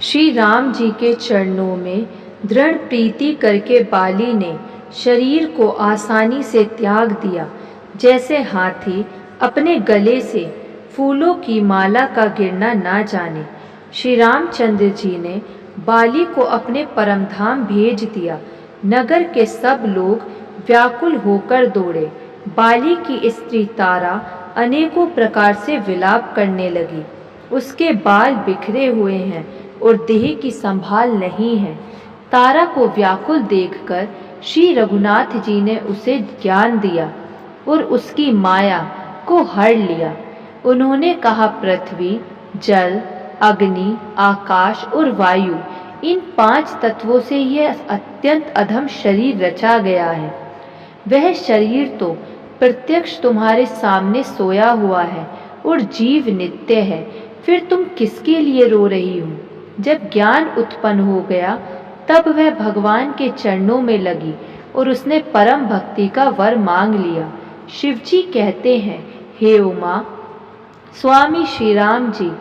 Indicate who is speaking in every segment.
Speaker 1: श्री राम जी के चरणों में दृढ़ प्रीति करके बाली ने शरीर को आसानी से त्याग दिया, जैसे हाथी अपने गले से फूलों की माला का गिरना ना जाने। श्री रामचंद्र जी ने बाली को अपने परमधाम भेज दिया। नगर के सब लोग व्याकुल होकर दौड़े। बाली की स्त्री तारा अनेकों प्रकार से विलाप करने लगी। उसके बाल बिखरे हुए हैं और देह की संभाल नहीं है। तारा को व्याकुल देखकर श्री रघुनाथ जी ने उसे ज्ञान दिया और उसकी माया को हर लिया। उन्होंने कहा, पृथ्वी, जल, अग्नि, आकाश और वायु, इन 5 तत्वों से यह अत्यंत अधम शरीर रचा गया है। वह शरीर तो प्रत्यक्ष तुम्हारे सामने सोया हुआ है और जीव नित्य है। फिर तुम किसके लिए रो रही हो? जब ज्ञान उत्पन्न हो गया तब वह भगवान के चरणों में लगी और उसने परम भक्ति का वर मांग लिया। शिवजी कहते हैं, हे उमा, स्वामी श्री राम जी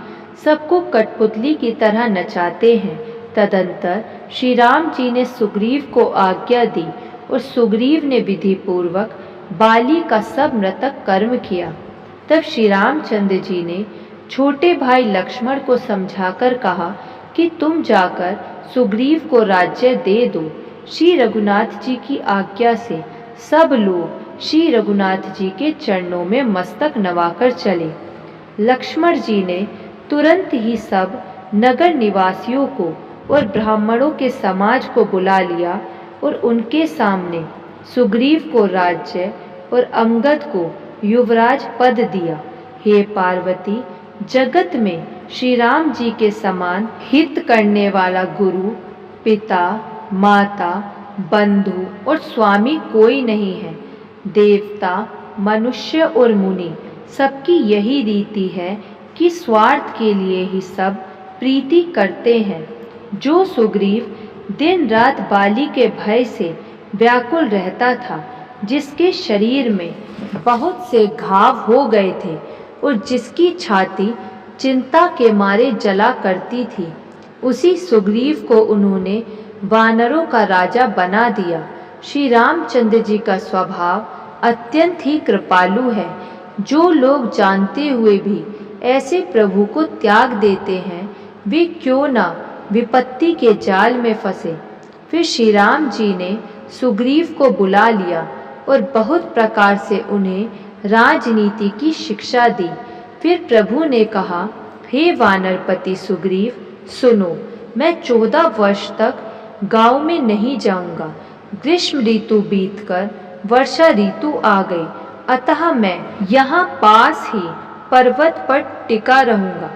Speaker 1: सबको कठपुतली की तरह नचाते हैं। तदंतर श्री राम जी ने सुग्रीव को आज्ञा दी और सुग्रीव ने विधि पूर्वक बाली का सब मृतक कर्म किया। तब श्री रामचंद्र जी ने छोटे भाई लक्ष्मण को समझाकर कहा कि तुम जाकर सुग्रीव को राज्य दे दो। श्री रघुनाथ जी की आज्ञा से सब लोग श्री रघुनाथ जी के चरणों में मस्तक नवाकर चले। लक्ष्मण जी ने तुरंत ही सब नगर निवासियों को और ब्राह्मणों के समाज को बुला लिया और उनके सामने सुग्रीव को राज्य और अंगद को युवराज पद दिया। हे पार्वती, जगत में श्री राम जी के समान हित करने वाला गुरु, पिता, माता, बंधु और स्वामी कोई नहीं है। देवता, मनुष्य और मुनि सबकी यही रीति है कि स्वार्थ के लिए ही सब प्रीति करते हैं। जो सुग्रीव दिन रात बाली के भय से व्याकुल रहता था, जिसके शरीर में बहुत से घाव हो गए थे और जिसकी छाती चिंता के मारे जला करती थी, उसी सुग्रीव को उन्होंने वानरों का राजा बना दिया। श्री रामचंद्र जी का स्वभाव अत्यंत ही कृपालु है। जो लोग जानते हुए भी ऐसे प्रभु को त्याग देते हैं, वे क्यों ना विपत्ति के जाल में फंसे। फिर श्री राम जी ने सुग्रीव को बुला लिया और बहुत प्रकार से उन्हें राजनीति की शिक्षा दी। फिर प्रभु ने कहा, हे वानरपति सुग्रीव, सुनो, मैं 14 वर्ष तक गांव में नहीं जाऊंगा। ग्रीष्म ऋतु बीतकर वर्षा ऋतु आ गई, अतः मैं यहाँ पास ही पर्वत पर टिका रहूंगा।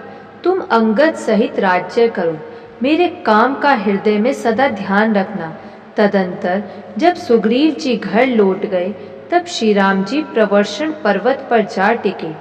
Speaker 1: तुम अंगद सहित राज्य करो। मेरे काम का हृदय में सदा ध्यान रखना। तदंतर जब सुग्रीव जी घर लौट गए, तब श्री राम जी प्रवर्षण पर्वत पर जा टिके।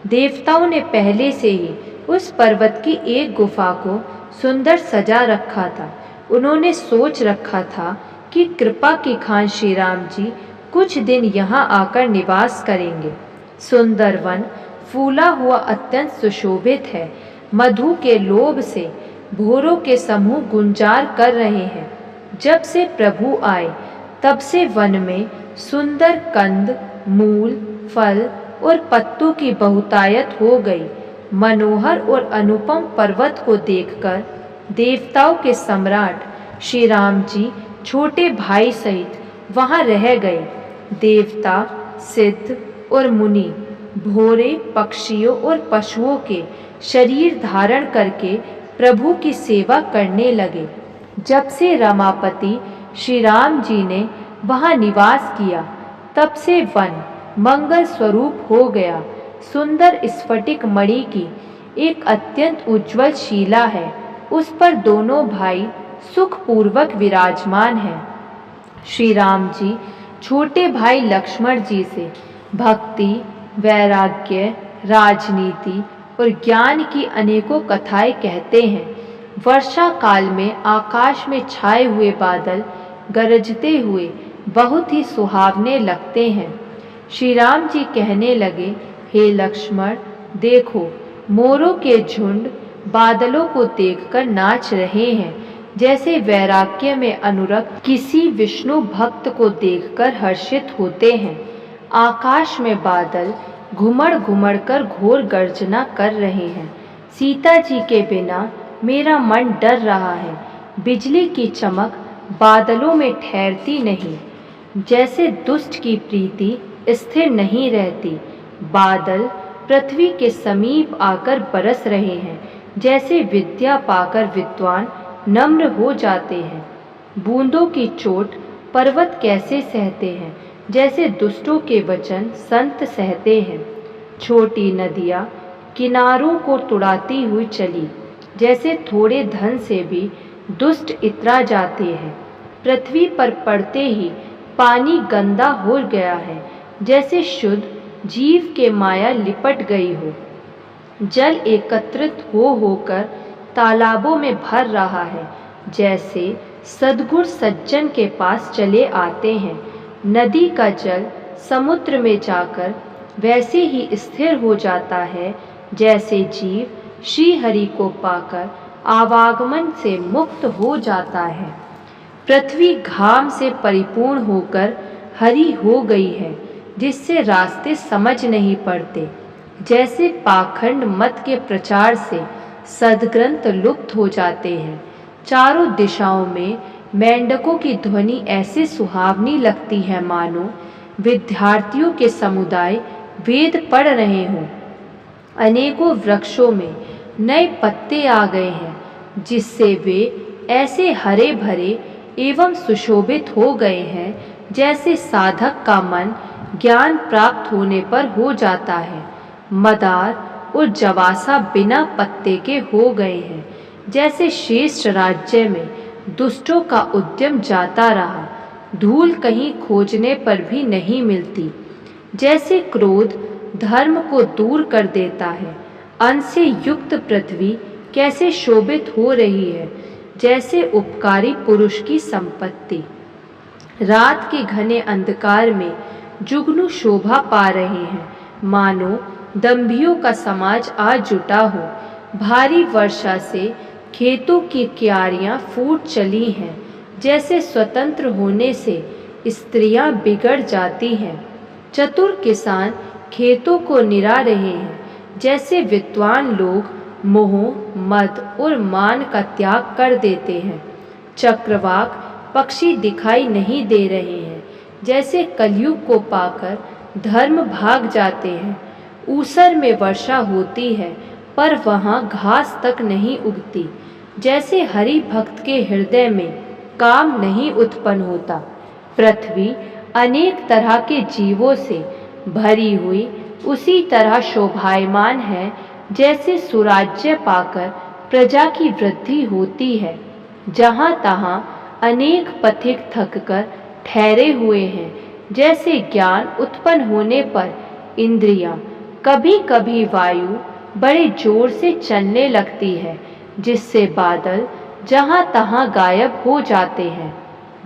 Speaker 1: देवताओं ने पहले से ही उस पर्वत की एक गुफा को सुंदर सजा रखा था। उन्होंने सोच रखा था कि कृपा की खान श्री राम जी कुछ दिन यहाँ आकर निवास करेंगे। सुंदर वन फूला हुआ अत्यंत सुशोभित है। मधु के लोभ से भोरों के समूह गुंजार कर रहे हैं। जब से प्रभु आए तब से वन में सुंदर कंद, मूल, फल और पत्तों की बहुतायत हो गई। मनोहर और अनुपम पर्वत को देखकर देवताओं के सम्राट श्री राम जी छोटे भाई सहित वहां रह गए। देवता, सिद्ध और मुनि भोरे पक्षियों और पशुओं के शरीर धारण करके प्रभु की सेवा करने लगे। जब से रमापति श्री राम जी ने वहां निवास किया, तब से वन मंगल स्वरूप हो गया। सुंदर स्फटिक मणि की एक अत्यंत उज्ज्वल शिला है, उस पर दोनों भाई सुखपूर्वक विराजमान हैं। श्री राम जी छोटे भाई लक्ष्मण जी से भक्ति, वैराग्य, राजनीति और ज्ञान की अनेकों कथाएं कहते हैं। वर्षा काल में आकाश में छाए हुए बादल गरजते हुए बहुत ही सुहावने लगते हैं। श्री राम जी कहने लगे, हे लक्ष्मण, देखो, मोरों के झुंड बादलों को देखकर नाच रहे हैं, जैसे वैराग्य में अनुरक्त किसी विष्णु भक्त को देखकर हर्षित होते हैं। आकाश में बादल घुमड़ घुमड़ कर घोर गर्जना कर रहे हैं। सीता जी के बिना मेरा मन डर रहा है। बिजली की चमक बादलों में ठहरती नहीं, जैसे दुष्ट की प्रीति स्थिर नहीं रहती। बादल पृथ्वी के समीप आकर बरस रहे हैं, जैसे विद्या पाकर विद्वान नम्र हो जाते हैं। बूंदों की चोट पर्वत कैसे सहते हैं, जैसे दुष्टों के वचन संत सहते हैं। छोटी नदियाँ किनारों को तुड़ाती हुई चली, जैसे थोड़े धन से भी दुष्ट इतरा जाते हैं। पृथ्वी पर पड़ते ही पानी गंदा हो गया है, जैसे शुद्ध जीव के माया लिपट गई हो। जल एकत्रित हो होकर तालाबों में भर रहा है, जैसे सद्गुण सज्जन के पास चले आते हैं। नदी का जल समुद्र में जाकर वैसे ही स्थिर हो जाता है, जैसे जीव श्री हरि को पाकर आवागमन से मुक्त हो जाता है। पृथ्वी घाम से परिपूर्ण होकर हरी हो गई है, जिससे रास्ते समझ नहीं पड़ते। जैसे पाखंड मत के प्रचार से सद्ग्रंथ लुप्त हो जाते हैं। चारों दिशाओं में मेंढकों की ध्वनि ऐसे सुहावनी लगती है, मानो विद्यार्थियों के समुदाय वेद पढ़ रहे हों। अनेकों वृक्षों में नए पत्ते आ गए हैं, जिससे वे ऐसे हरे भरे एवं सुशोभित हो गए हैं, जैसे साधक का मन ज्ञान प्राप्त होने पर हो जाता है। मदार और जवासा बिना पत्ते के हो गए हैं, जैसे श्रेष्ठ राज्य में दुष्टों का उद्यम जाता रहा। धूल कहीं खोजने पर भी नहीं मिलती। जैसे क्रोध धर्म को दूर कर देता है, अन्न से युक्त पृथ्वी कैसे शोभित हो रही है, जैसे उपकारी पुरुष की संपत्ति। रात के घने अंधकार में जुगनू शोभा पा रहे हैं, मानो दंभियों का समाज आज जुटा हो। भारी वर्षा से खेतों की क्यारियां फूट चली हैं, जैसे स्वतंत्र होने से स्त्रियां बिगड़ जाती हैं। चतुर किसान खेतों को निरा रहे हैं, जैसे विद्वान लोग मोह मद और मान का त्याग कर देते हैं। चक्रवाक पक्षी दिखाई नहीं दे रहे हैं, जैसे कलयुग को पाकर धर्म भाग जाते हैं। ऊसर में वर्षा होती है, पर वहाँ घास तक नहीं उगती। जैसे हरि भक्त के हृदय में काम नहीं उत्पन्न होता। पृथ्वी अनेक तरह के जीवों से भरी हुई उसी तरह शोभायमान है, जैसे सुराज्य पाकर प्रजा की वृद्धि होती है। जहाँ तहाँ अनेक पथिक थककर ठहरे हुए हैं, जैसे ज्ञान उत्पन्न होने पर इंद्रियां, कभी कभी वायु बड़े जोर से चलने लगती है, जिससे बादल जहाँ तहाँ गायब हो जाते हैं।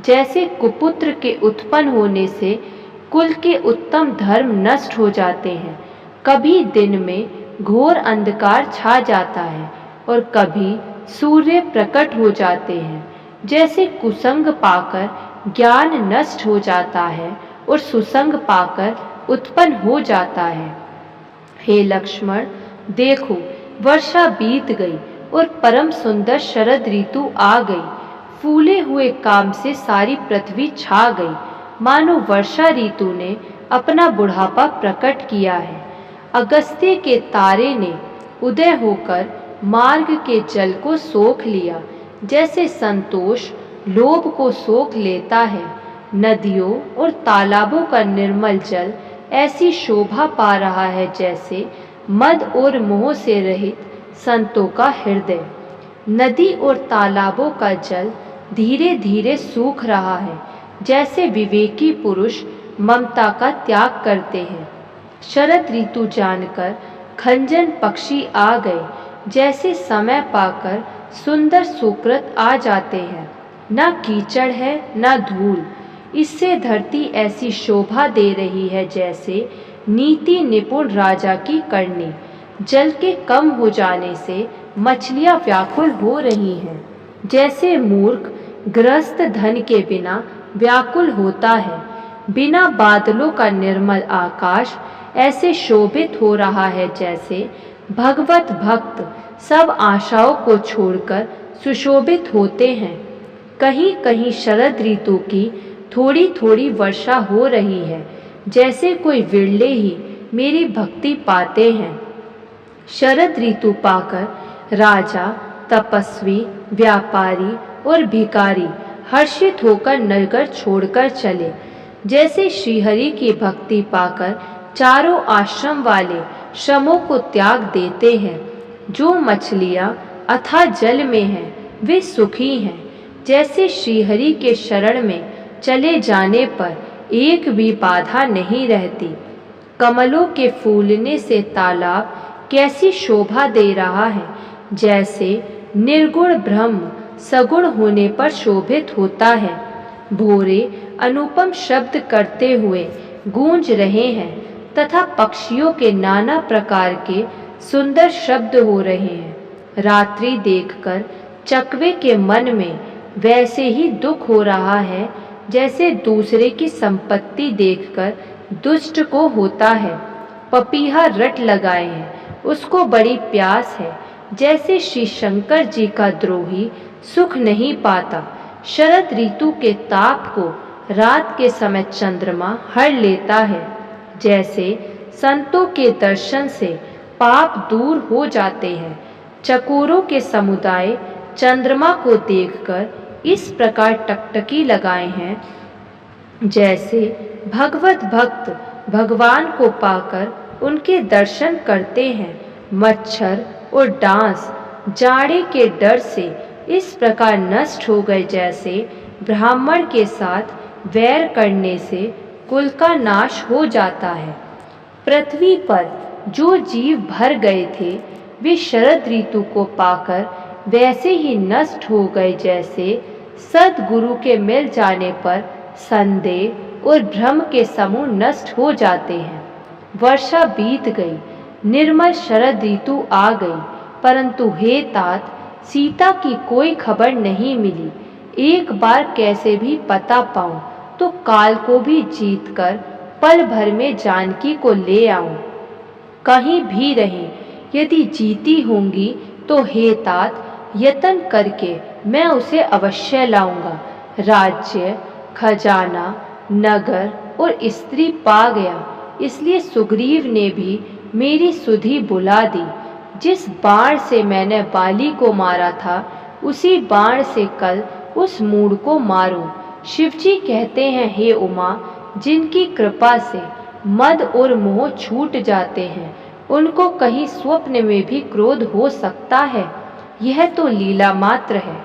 Speaker 1: जैसे कुपुत्र के उत्पन्न होने से कुल के उत्तम धर्म नष्ट हो जाते हैं। कभी दिन में घोर अंधकार छा जाता है और कभी सूर्य प्रकट हो जाते हैं। जैसे कुसंग पाकर ज्ञान नष्ट हो जाता है और सुसंग पाकर उत्पन्न हो जाता है। हे लक्ष्मण, देखो वर्षा बीत गई और परम सुंदर शरद ऋतु आ गई। फूले हुए काम से सारी पृथ्वी छा गई, मानो वर्षा ऋतु ने अपना बुढ़ापा प्रकट किया है। अगस्त्य के तारे ने उदय होकर मार्ग के जल को सोख लिया, जैसे संतोष लोभ को सोख लेता है। नदियों और तालाबों का निर्मल जल ऐसी शोभा पा रहा है, जैसे मद और मोह से रहित संतों का हृदय। नदी और तालाबों का जल धीरे धीरे सूख रहा है, जैसे विवेकी पुरुष ममता का त्याग करते हैं। शरद ऋतु जानकर खंजन पक्षी आ गए, जैसे समय पाकर सुंदर सुकृत आ जाते हैं। न कीचड़ है न धूल, इससे धरती ऐसी शोभा दे रही है, जैसे नीति निपुण राजा की करनी। जल के कम हो जाने से मछलियां व्याकुल हो रही हैं। जैसे मूर्ख ग्रस्त धन के बिना व्याकुल होता है, बिना बादलों का निर्मल आकाश ऐसे शोभित हो रहा है जैसे भगवत भक्त सब आशाओं को छोड़कर सुशोभित होते हैं। कहीं कहीं शरद ऋतु की थोड़ी थोड़ी वर्षा हो रही है, जैसे कोई विरले ही मेरी भक्ति पाते हैं। शरद ऋतु पाकर राजा, तपस्वी, व्यापारी और भिखारी हर्षित होकर नगर छोड़कर चले। जैसे श्रीहरि की भक्ति पाकर चारों आश्रम वाले श्रमों को त्याग देते हैं। जो मछलियां अथाह जल में हैं वे सुखी हैं। जैसे श्रीहरि के शरण में चले जाने पर एक भी बाधा नहीं रहती। कमलों के फूलने से तालाब कैसी शोभा दे रहा है, जैसे निर्गुण ब्रह्म सगुण होने पर शोभित होता है। भोरे अनुपम शब्द करते हुए गूंज रहे हैं तथा पक्षियों के नाना प्रकार के सुंदर शब्द हो रहे हैं। रात्रि देखकर चकवे के मन में वैसे ही दुख हो रहा है जैसे दूसरे की संपत्ति देखकर दुष्ट को होता है। पपीहा रट लगाए हैं, उसको बड़ी प्यास है, जैसे श्री शंकर जी का द्रोही सुख नहीं पाता। शरद ऋतु के ताप को रात के समय चंद्रमा हर लेता है। जैसे संतों के दर्शन से पाप दूर हो जाते हैं। चकोरों के समुदाय चंद्रमा को देखकर इस प्रकार टकटकी लगाए हैं, जैसे भगवत भक्त भगवान को पाकर उनके दर्शन करते हैं। मच्छर और डांस जाड़े के डर से इस प्रकार नष्ट हो गए जैसे ब्राह्मण के साथ वैर करने से कुल का नाश हो जाता है। पृथ्वी पर जो जीव भर गए थे वे शरद ऋतु को पाकर वैसे ही नष्ट हो गए जैसे सद्गुरु के मिल जाने पर संदेह और भ्रम के समूह नष्ट हो जाते हैं। वर्षा बीत गई, निर्मल शरद ऋतु आ गई, परंतु हे तात, सीता की कोई खबर नहीं मिली। एक बार कैसे भी पता पाऊं तो काल को भी जीतकर पल भर में जानकी को ले आऊं। कहीं भी रहें, यदि जीती होंगी तो हे तात, यत्न करके मैं उसे अवश्य लाऊंगा। राज्य, खजाना, नगर और स्त्री पा गया, इसलिए सुग्रीव ने भी मेरी सुधि बुला दी। जिस बाण से मैंने बाली को मारा था, उसी बाण से कल उस मूढ़ को मारूं। शिवजी कहते हैं, हे उमा, जिनकी कृपा से मद और मोह छूट जाते हैं, उनको कहीं स्वप्न में भी क्रोध हो सकता है। यह तो लीला मात्र है।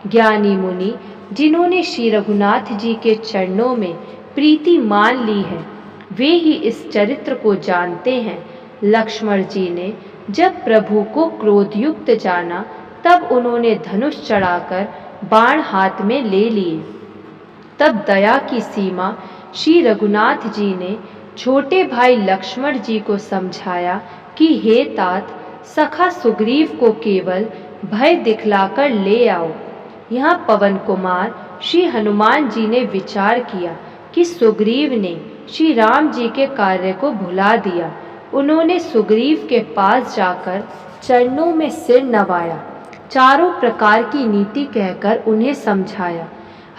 Speaker 1: ज्ञानी मुनि जिन्होंने श्री रघुनाथ जी के चरणों में प्रीति मान ली है, वे ही इस चरित्र को जानते हैं। लक्ष्मण जी ने जब प्रभु को क्रोधयुक्त जाना, तब उन्होंने धनुष चढ़ाकर बाण हाथ में ले लिए। तब दया की सीमा श्री रघुनाथ जी ने छोटे भाई लक्ष्मण जी को समझाया कि हे तात, सखा सुग्रीव को केवल भय दिखलाकर ले आओ। यहाँ पवन कुमार श्री हनुमान जी ने विचार किया कि सुग्रीव ने श्री राम जी के कार्य को भुला दिया। उन्होंने सुग्रीव के पास जाकर चरणों में सिर नवाया, चारों प्रकार की नीति कहकर उन्हें समझाया।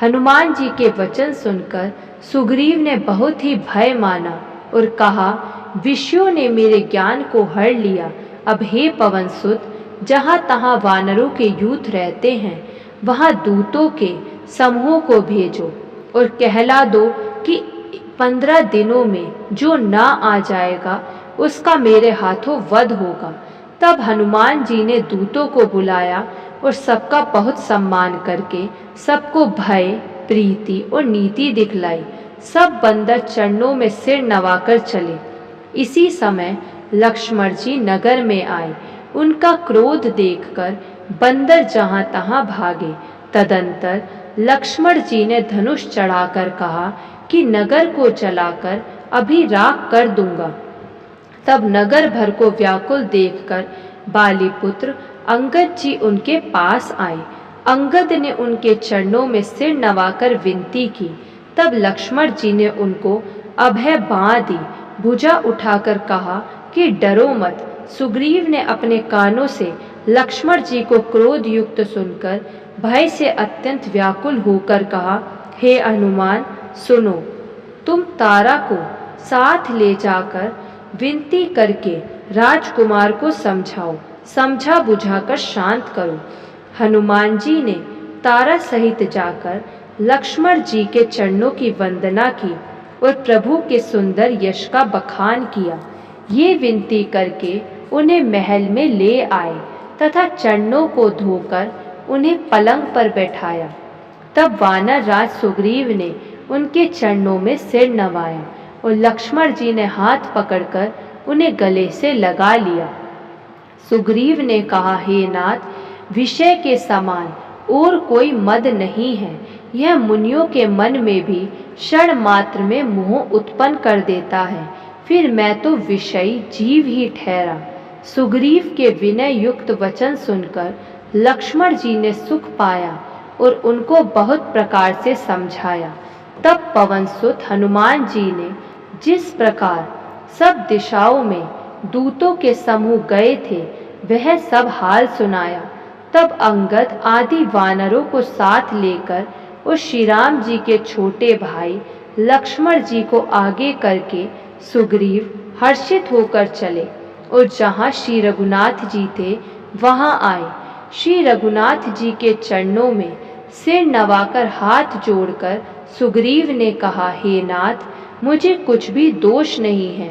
Speaker 1: हनुमान जी के वचन सुनकर सुग्रीव ने बहुत ही भय माना और कहा, विषयों ने मेरे ज्ञान को हर लिया। अब हे पवन सुत, जहाँ तहाँ वानरों के यूथ रहते हैं, वहाँ दूतों के समूह को भेजो और कहला दो कि 15 दिनों में जो ना आ जाएगा उसका मेरे हाथों वध होगा। तब हनुमान जी ने दूतों को बुलाया और सबका बहुत सम्मान करके सबको भय, प्रीति और नीति दिखलाई। सब बंदर चरणों में सिर नवाकर चले। इसी समय लक्ष्मण जी नगर में आए। उनका क्रोध देखकर बंदर जहां तहां भागे। तदंतर लक्ष्मण जी ने धनुष चढ़ाकर कहा कि नगर को जलाकर अभी राख कर दूंगा। तब नगर भर को व्याकुल देखकर बालीपुत्र अंगद जी उनके पास आए। अंगद ने उनके चरणों में सिर नवाकर विनती की। तब लक्ष्मण जी ने उनको अभय बाँह दी, भुजा उठाकर कहा कि डरो मत। सुग्रीव ने अपने कानों से लक्ष्मण जी को क्रोध युक्त सुनकर भय से अत्यंत व्याकुल होकर कहा, हे हनुमान सुनो, तुम तारा को साथ ले जाकर विनती करके राजकुमार को समझाओ, समझा बुझाकर शांत करो। हनुमान जी ने तारा सहित जाकर लक्ष्मण जी के चरणों की वंदना की और प्रभु के सुंदर यश का बखान किया। ये विनती करके उन्हें महल में ले आए तथा चरणों को धोकर उन्हें पलंग पर बैठाया। तब वानर राज सुग्रीव ने उनके चरणों में सिर नवाया और लक्ष्मण जी ने हाथ पकड़कर उन्हें गले से लगा लिया। सुग्रीव ने कहा, हे नाथ, विषय के समान और कोई मद नहीं है। यह मुनियों के मन में भी क्षण मात्र में मोह उत्पन्न कर देता है। फिर मैं तो विषयी जीव ही ठहरा। सुग्रीव के विनय युक्त वचन सुनकर लक्ष्मण जी ने सुख पाया और उनको बहुत प्रकार से समझाया। तब पवनसुत हनुमान जी ने जिस प्रकार सब दिशाओं में दूतों के समूह गए थे, वह सब हाल सुनाया। तब अंगद आदि वानरों को साथ लेकर और श्री राम जी के छोटे भाई लक्ष्मण जी को आगे करके सुग्रीव हर्षित होकर चले और जहाँ श्री रघुनाथ जी थे वहाँ आए। श्री रघुनाथ जी के चरणों में सिर नवाकर हाथ जोड़कर सुग्रीव ने कहा, हे नाथ, मुझे कुछ भी दोष नहीं है।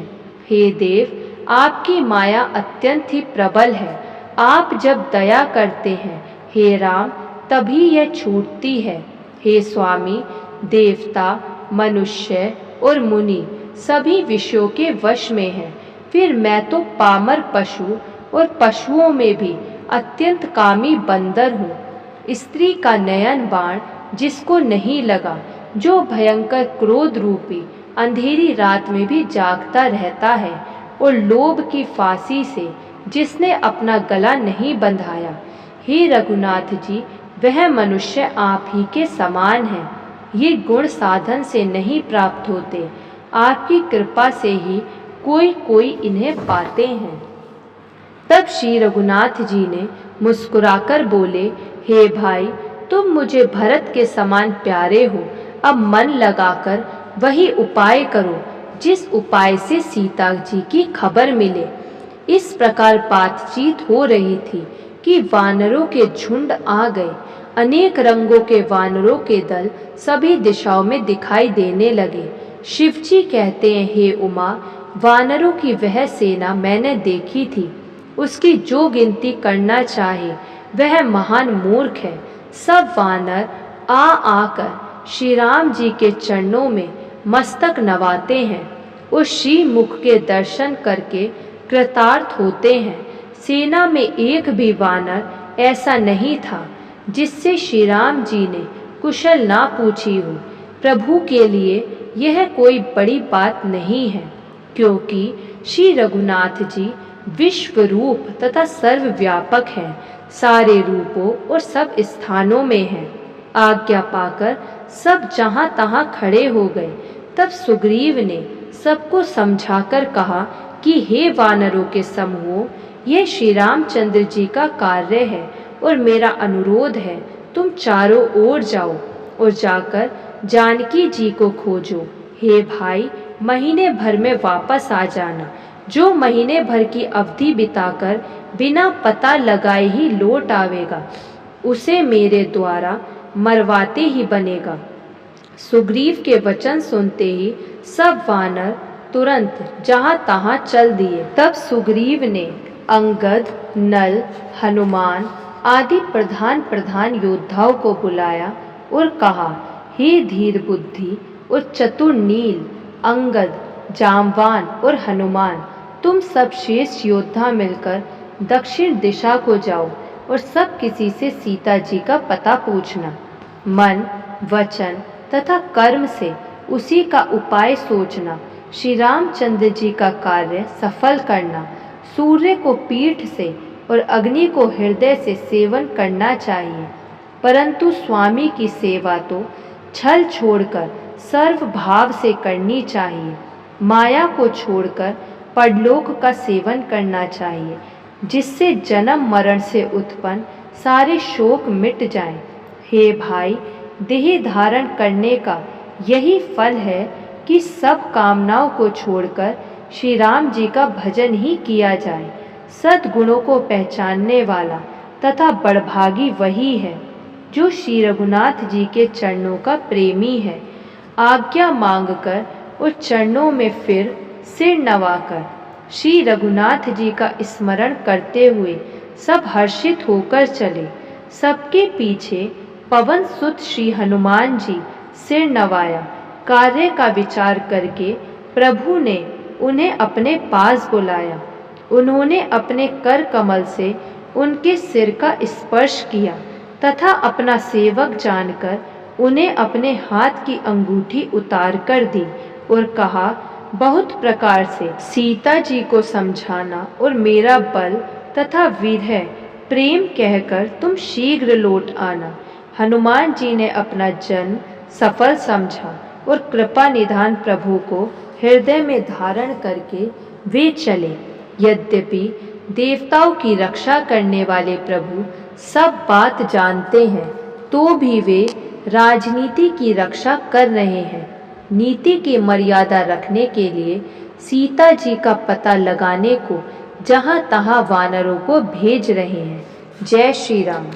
Speaker 1: हे देव, आपकी माया अत्यंत ही प्रबल है। आप जब दया करते हैं हे राम, तभी यह छूटती है। हे स्वामी, देवता, मनुष्य और मुनि सभी विषयों के वश में हैं। फिर मैं तो पामर पशु और पशुओं में भी अत्यंत कामी बंदर हूँ। स्त्री का नयन बाण जिसको नहीं लगा, जो भयंकर क्रोध रूपी अंधेरी रात में भी जागता रहता है, और लोभ की फांसी से जिसने अपना गला नहीं बंधाया। हे रघुनाथ जी, वह मनुष्य आप ही के समान है। ये गुण साधन से नहीं प्राप्त होते, आपकी कृपा से ही कोई कोई इन्हें पाते हैं। तब श्री रघुनाथ जी ने मुस्कुराकर बोले, हे भाई, तुम मुझे भरत के समान प्यारे हो। अब मन लगाकर वही उपाय करो जिस उपाय से सीता जी की खबर मिले। इस प्रकार बातचीत हो रही थी कि वानरों के झुंड आ गए। अनेक रंगों के वानरों के दल सभी दिशाओं में दिखाई देने लगे। शिवजी कहते हैं, हे उमा, वानरों की वह सेना मैंने देखी थी, उसकी जो गिनती करना चाहे वह महान मूर्ख है। सब वानर आ आकर श्री राम जी के चरणों में मस्तक नवाते हैं और श्री मुख के दर्शन करके कृतार्थ होते हैं। सेना में एक भी वानर ऐसा नहीं था जिससे श्री राम जी ने कुशल ना पूछी हो। प्रभु के लिए यह कोई बड़ी बात नहीं है, क्योंकि श्री रघुनाथ जी विश्व रूप तथा सर्वव्यापक हैं, सारे रूपों और सब स्थानों में हैं। आज्ञा पाकर सब जहाँ तहाँ खड़े हो गए। तब सुग्रीव ने सबको समझाकर कहा कि हे वानरों के समूह, यह श्री रामचंद्र जी का कार्य है और मेरा अनुरोध है, तुम चारों ओर जाओ और जाकर जानकी जी को खोजो। हे भाई, महीने भर में वापस आ जाना। जो महीने भर की अवधि बिताकर बिना पता लगाए ही लौट आवेगा, उसे मेरे द्वारा मरवाते ही बनेगा। सुग्रीव के वचन सुनते ही सब वानर तुरंत जहाँ तहाँ चल दिए। तब सुग्रीव ने अंगद, नल, हनुमान आदि प्रधान प्रधान योद्धाओं को बुलाया और कहा, हे धीर बुद्धि और चतुर नील, अंगद, जामवान और हनुमान, तुम सब श्रेष्ठ योद्धा मिलकर दक्षिण दिशा को जाओ और सब किसी से सीता जी का पता पूछना। मन, वचन तथा कर्म से उसी का उपाय सोचना। श्री रामचंद्र जी का कार्य सफल करना। सूर्य को पीठ से और अग्नि को हृदय से सेवन करना चाहिए, परंतु स्वामी की सेवा तो छल छोड़कर सर्व भाव से करनी चाहिए। माया को छोड़कर परलोक का सेवन करना चाहिए, जिससे जन्म मरण से उत्पन्न सारे शोक मिट जाएं। हे भाई, देह धारण करने का यही फल है कि सब कामनाओं को छोड़कर श्री राम जी का भजन ही किया जाए। सद्गुणों को पहचानने वाला तथा बड़भागी वही है जो श्री रघुनाथ जी के चरणों का प्रेमी है। आज्ञा मांगकर उस चरणों में फिर सिर नवाकर श्री रघुनाथ जी का स्मरण करते हुए सब हर्षित होकर चले। सबके पीछे पवन सुत श्री हनुमान जी सिर नवाया। कार्य का विचार करके प्रभु ने उन्हें अपने पास बुलाया। उन्होंने अपने कर कमल से उनके सिर का स्पर्श किया तथा अपना सेवक जानकर उन्हें अपने हाथ की अंगूठी उतार कर दी और कहा, बहुत प्रकार से सीता जी को समझाना और मेरा बल तथा विरह प्रेम कहकर तुम शीघ्र लौट आना। हनुमान जी ने अपना जन्म सफल समझा और कृपा निधान प्रभु को हृदय में धारण करके वे चले। यद्यपि देवताओं की रक्षा करने वाले प्रभु सब बात जानते हैं, तो भी वे राजनीति की रक्षा कर रहे हैं। नीति की मर्यादा रखने के लिए सीता जी का पता लगाने को जहाँ तहाँ वानरों को भेज रहे हैं। जय श्री राम।